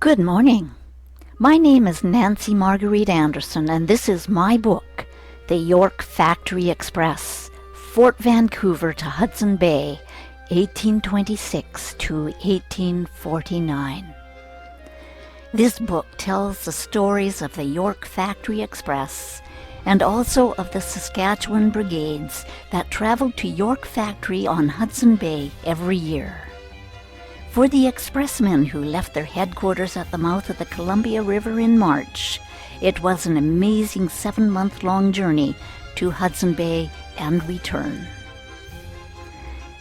Good morning. My name is Nancy Marguerite Anderson, and this is my book, The York Factory Express, Fort Vancouver to Hudson Bay, 1826 to 1849. This book tells the stories of the York Factory Express and also of the Saskatchewan brigades that traveled to York Factory on Hudson Bay every year. For the expressmen who left their headquarters at the mouth of the Columbia River in March, it was an amazing 7-month-long journey to Hudson Bay and return.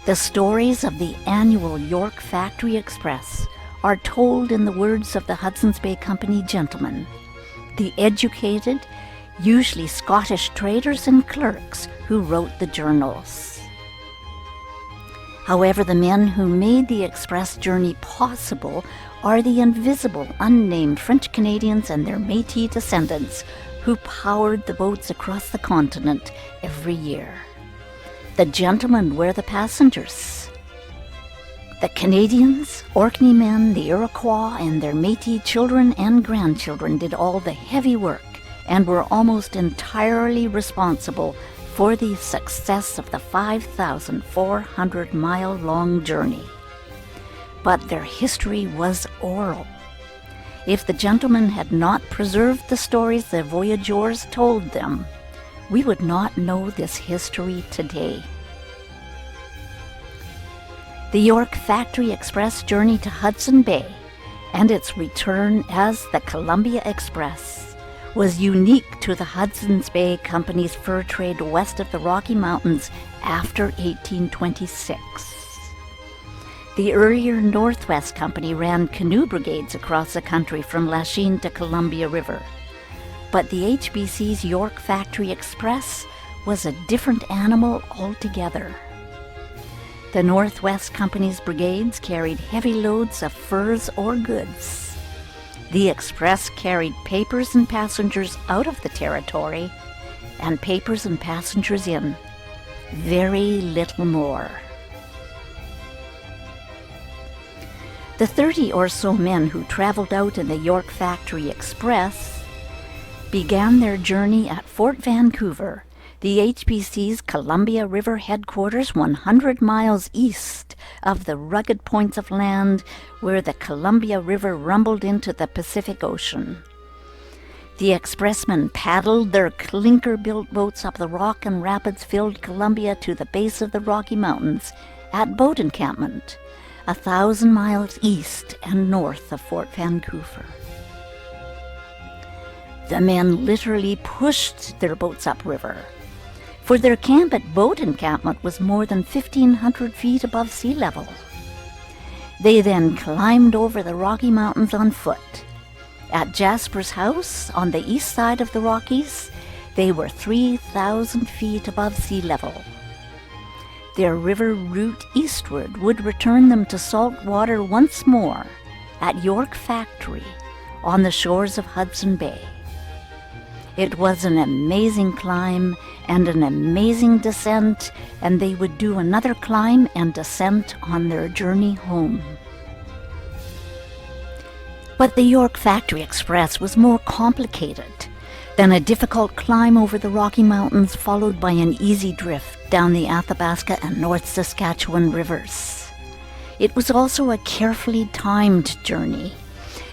The stories of the annual York Factory Express are told in the words of the Hudson's Bay Company gentlemen, the educated, usually Scottish traders and clerks who wrote the journals. However, the men who made the express journey possible are the invisible, unnamed French Canadians and their Métis descendants who powered the boats across the continent every year. The gentlemen were the passengers. The Canadians, Orkney men, the Iroquois, and their Métis children and grandchildren did all the heavy work and were almost entirely responsible for the success of the 5,400-mile-long journey. But their history was oral. If the gentlemen had not preserved the stories the voyageurs told them, we would not know this history today. The York Factory Express journey to Hudson Bay and its return as the Columbia Express was unique to the Hudson's Bay Company's fur trade west of the Rocky Mountains after 1826. The earlier Northwest Company ran canoe brigades across the country from Lachine to Columbia River, but the HBC's York Factory Express was a different animal altogether. The Northwest Company's brigades carried heavy loads of furs or goods. The Express carried papers and passengers out of the territory, and papers and passengers in. Very little more. The 30 or so men who traveled out in the York Factory Express began their journey at Fort Vancouver, the HBC's Columbia River headquarters 100 miles east of the rugged points of land where the Columbia River rumbled into the Pacific Ocean. The expressmen paddled their clinker-built boats up the rock and rapids-filled Columbia to the base of the Rocky Mountains at Boat Encampment, 1,000 miles east and north of Fort Vancouver. The men literally pushed their boats upriver, for their camp at Boat Encampment was more than 1,500 feet above sea level. They then climbed over the Rocky Mountains on foot. At Jasper's House, on the east side of the Rockies, they were 3,000 feet above sea level. Their river route eastward would return them to salt water once more at York Factory on the shores of Hudson Bay. It was an amazing climb and an amazing descent, and they would do another climb and descent on their journey home. But the York Factory Express was more complicated than a difficult climb over the Rocky Mountains followed by an easy drift down the Athabasca and North Saskatchewan rivers. It was also a carefully timed journey,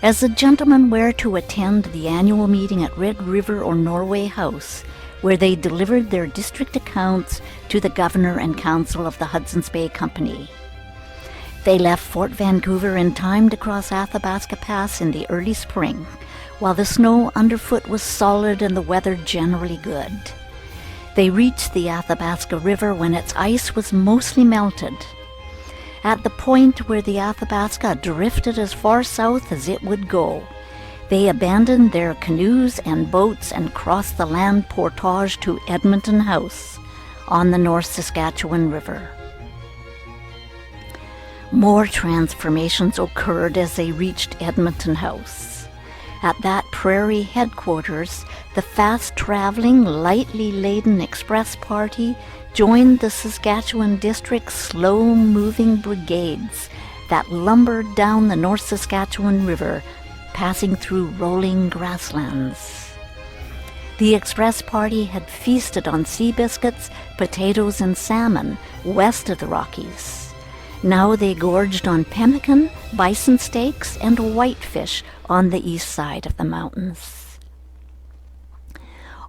as the gentlemen were to attend the annual meeting at Red River or Norway House, where they delivered their district accounts to the Governor and Council of the Hudson's Bay Company. They left Fort Vancouver in time to cross Athabasca Pass in the early spring, while the snow underfoot was solid and the weather generally good. They reached the Athabasca River when its ice was mostly melted. At the point where the Athabasca drifted as far south as it would go, they abandoned their canoes and boats and crossed the land portage to Edmonton House on the North Saskatchewan River. More transformations occurred as they reached Edmonton House. At that prairie headquarters, the fast-traveling, lightly laden express party joined the Saskatchewan District's slow-moving brigades that lumbered down the North Saskatchewan River passing through rolling grasslands. The express party had feasted on sea biscuits, potatoes, and salmon west of the Rockies. Now they gorged on pemmican, bison steaks, and whitefish on the east side of the mountains.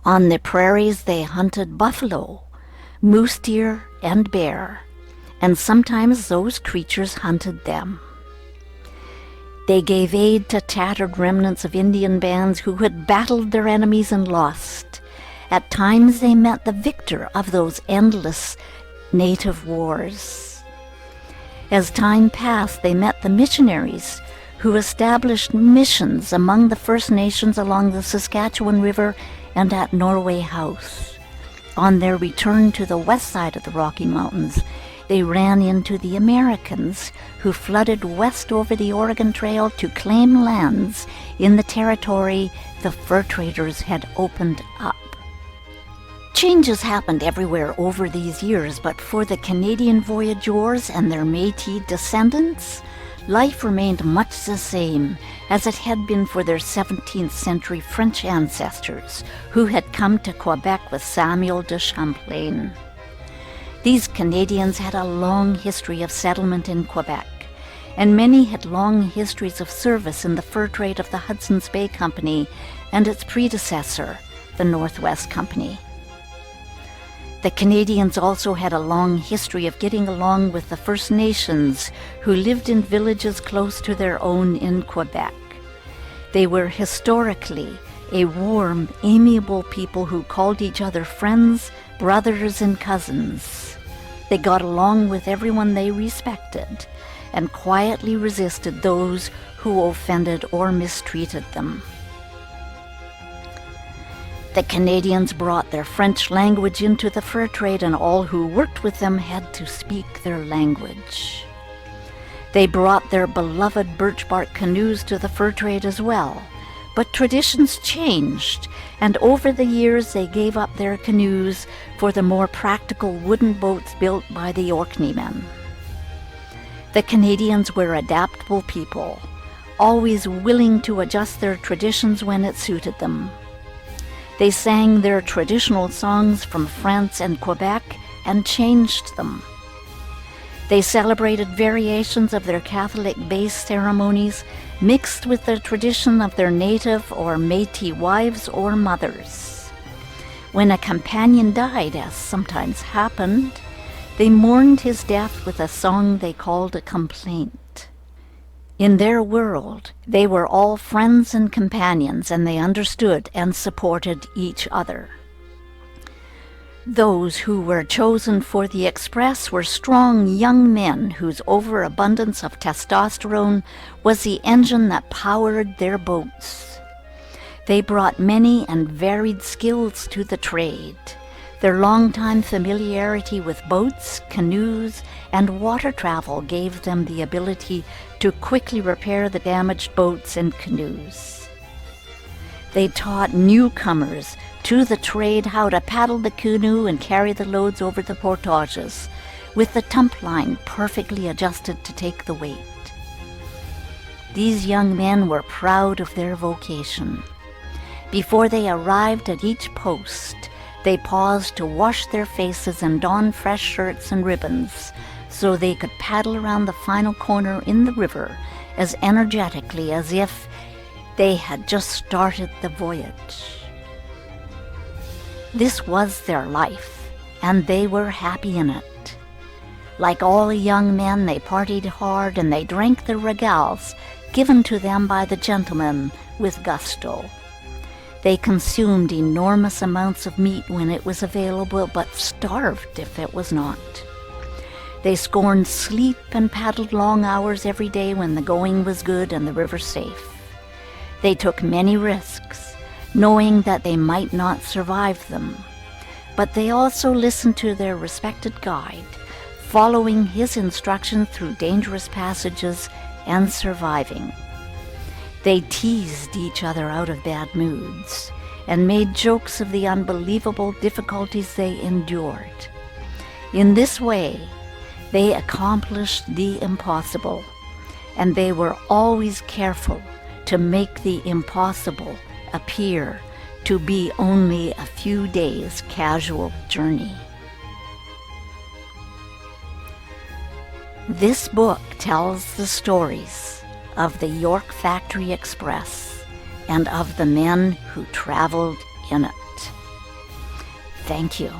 On the prairies they hunted buffalo, moose deer, and bear, and sometimes those creatures hunted them. They gave aid to tattered remnants of Indian bands who had battled their enemies and lost. At times they met the victor of those endless native wars. As time passed, they met the missionaries who established missions among the First Nations along the Saskatchewan River and at Norway House. On their return to the west side of the Rocky Mountains, they ran into the Americans who flooded west over the Oregon Trail to claim lands in the territory the fur traders had opened up. Changes happened everywhere over these years, but for the Canadian voyageurs and their Métis descendants, life remained much the same as it had been for their 17th century French ancestors who had come to Quebec with Samuel de Champlain. These Canadians had a long history of settlement in Quebec, and many had long histories of service in the fur trade of the Hudson's Bay Company and its predecessor, the Northwest Company. The Canadians also had a long history of getting along with the First Nations who lived in villages close to their own in Quebec. They were historically a warm, amiable people who called each other friends, brothers, and cousins. They got along with everyone they respected and quietly resisted those who offended or mistreated them. The Canadians brought their French language into the fur trade, and all who worked with them had to speak their language. They brought their beloved birch bark canoes to the fur trade as well, but traditions changed, and over the years they gave up their canoes for the more practical wooden boats built by the Orkney men. The Canadians were adaptable people, always willing to adjust their traditions when it suited them. They sang their traditional songs from France and Quebec and changed them. They celebrated variations of their Catholic-based ceremonies mixed with the tradition of their native or Métis wives or mothers. When a companion died, as sometimes happened, they mourned his death with a song they called a complaint. In their world, they were all friends and companions, and they understood and supported each other. Those who were chosen for the Express were strong young men whose overabundance of testosterone was the engine that powered their boats. They brought many and varied skills to the trade. Their long-time familiarity with boats, canoes, and water travel gave them the ability to quickly repair the damaged boats and canoes. They taught newcomers to the trade how to paddle the canoe and carry the loads over the portages, with the tump line perfectly adjusted to take the weight. These young men were proud of their vocation. Before they arrived at each post, they paused to wash their faces and don fresh shirts and ribbons so they could paddle around the final corner in the river as energetically as if they had just started the voyage. This was their life, and they were happy in it. Like all young men, they partied hard and they drank the regals given to them by the gentlemen with gusto. They consumed enormous amounts of meat when it was available, but starved if it was not. They scorned sleep and paddled long hours every day when the going was good and the river safe. They took many risks, knowing that they might not survive them. But they also listened to their respected guide, following his instructions through dangerous passages and surviving. They teased each other out of bad moods and made jokes of the unbelievable difficulties they endured. In this way, they accomplished the impossible, and they were always careful to make the impossible appear to be only a few days' casual journey. This book tells the stories of the York Factory Express and of the men who traveled in it. Thank you.